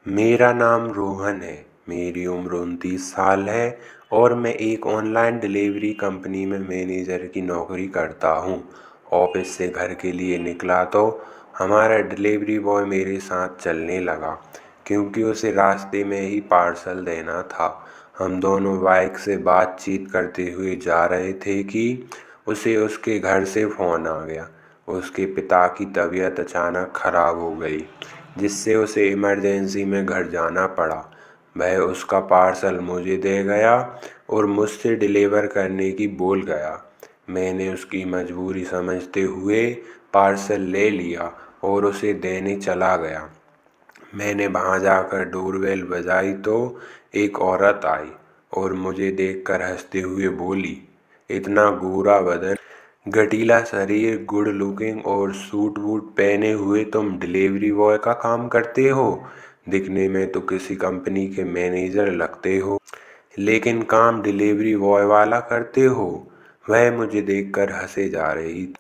मेरा नाम रोहन है। मेरी उम्र 29 साल है और मैं एक ऑनलाइन डिलीवरी कंपनी में मैनेजर की नौकरी करता हूँ। ऑफिस से घर के लिए निकला तो हमारा डिलीवरी बॉय मेरे साथ चलने लगा क्योंकि उसे रास्ते में ही पार्सल देना था। हम दोनों बाइक से बातचीत करते हुए जा रहे थे कि उसे उसके घर से फ़ोन आ गया। उसके पिता की तबीयत अचानक खराब हो गई जिससे उसे इमरजेंसी में घर जाना पड़ा। वह उसका पार्सल मुझे दे गया और मुझसे डिलीवर करने की बोल गया। मैंने उसकी मजबूरी समझते हुए पार्सल ले लिया और उसे देने चला गया। मैंने वहाँ जाकर डोरबेल बजाई तो एक औरत आई और मुझे देखकर हंसते हुए बोली, इतना गोरा बदन, गठीला शरीर, गुड लुकिंग और सूट बूट पहने हुए तुम डिलीवरी बॉय का काम करते हो। दिखने में तो किसी कंपनी के मैनेजर लगते हो, लेकिन काम डिलीवरी बॉय वाला करते हो। वह मुझे देखकर हंसे जा रही थी।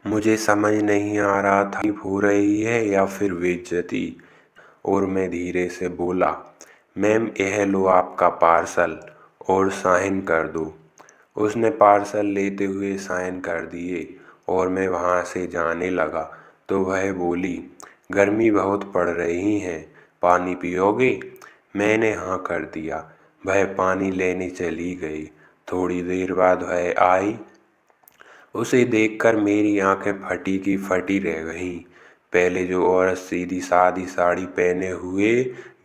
मुझे समझ नहीं आ रहा था तारीफ हो रही है या फिर बेइज्जती, और मैं धीरे से बोला, मैम यह लो आपका पार्सल और साइन कर दो। उसने पार्सल लेते हुए साइन कर दिए और मैं वहाँ से जाने लगा तो वह बोली, गर्मी बहुत पड़ रही है, पानी पियोगे? मैंने हाँ कर दिया। वह पानी लेने चली गई। थोड़ी देर बाद वह आई। उसे देखकर मेरी आंखें फटी की फटी रह गईं। पहले जो औरत सीधी सादी साड़ी पहने हुए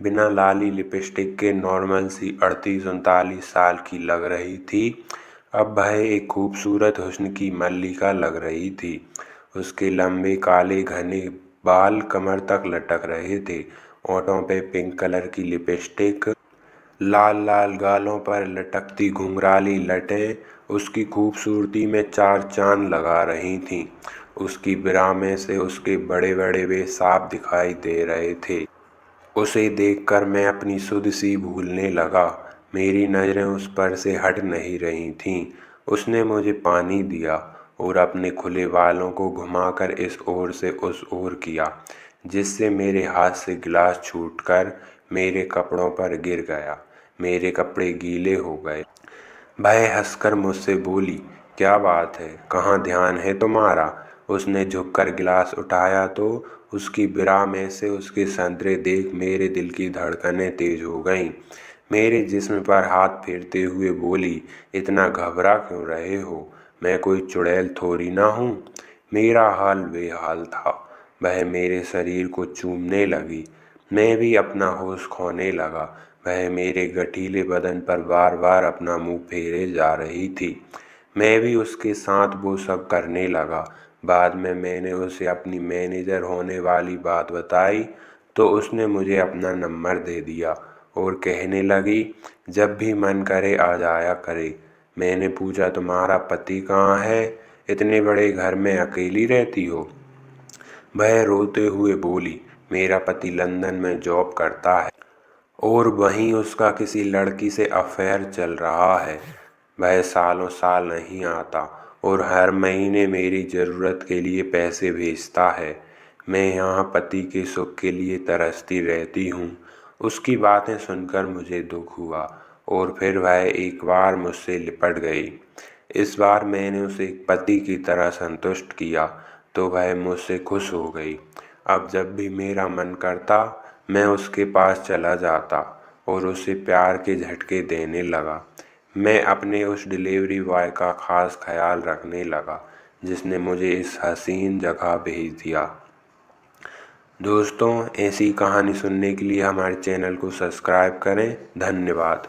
बिना लाली लिपस्टिक के नॉर्मल सी 38-39 साल की लग रही थी, अब वह एक खूबसूरत हुस्न की मल्लिका लग रही थी। उसके लंबे काले घने बाल कमर तक लटक रहे थे। होठों पे पिंक कलर की लिपस्टिक, लाल लाल गालों पर लटकती घुंघराली लटें उसकी खूबसूरती में चार चांद लगा रही थीं। उसकी ब्रा में से उसके बड़े बड़े वे साफ दिखाई दे रहे थे। उसे देखकर मैं अपनी सुध सी भूलने लगा। मेरी नज़रें उस पर से हट नहीं रही थीं। उसने मुझे पानी दिया और अपने खुले बालों को घुमाकर इस ओर से उस ओर किया, जिससे मेरे हाथ से गिलास छूटकर मेरे कपड़ों पर गिर गया। मेरे कपड़े गीले हो गए। वह हंसकर मुझसे बोली, क्या बात है, कहाँ ध्यान है तुम्हारा? उसने झुककर गिलास उठाया तो उसकी बिरा में से उसके संतरे देख मेरे दिल की धड़कनें तेज हो गईं। मेरे जिस्म पर हाथ फेरते हुए बोली, इतना घबरा क्यों रहे हो? मैं कोई चुड़ैल थोड़ी ना हूँ। मेरा हाल बेहाल था। वह मेरे शरीर को चूमने लगी। मैं भी अपना होश खोने लगा। वह मेरे गठीले बदन पर बार बार अपना मुंह फेरे जा रही थी। मैं भी उसके साथ वो सब करने लगा। बाद में मैंने उसे अपनी मैनेजर होने वाली बात बताई तो उसने मुझे अपना नंबर दे दिया और कहने लगी, जब भी मन करे आ जाया करे। मैंने पूछा, तुम्हारा पति कहाँ है? इतने बड़े घर में अकेली रहती हो? वह रोते हुए बोली, मेरा पति लंदन में जॉब करता है और वहीं उसका किसी लड़की से अफेयर चल रहा है। वह सालों साल नहीं आता और हर महीने मेरी ज़रूरत के लिए पैसे भेजता है। मैं यहाँ पति के सुख के लिए तरसती रहती हूँ। उसकी बातें सुनकर मुझे दुख हुआ और फिर वह एक बार मुझसे लिपट गई। इस बार मैंने उसे एक पति की तरह संतुष्ट किया तो वह मुझसे खुश हो गई। अब जब भी मेरा मन करता मैं उसके पास चला जाता और उसे प्यार के झटके देने लगा। मैं अपने उस डिलीवरी बॉय का खास ख्याल रखने लगा जिसने मुझे इस हसीन जगह भेज दिया। दोस्तों, ऐसी कहानी सुनने के लिए हमारे चैनल को सब्सक्राइब करें। धन्यवाद।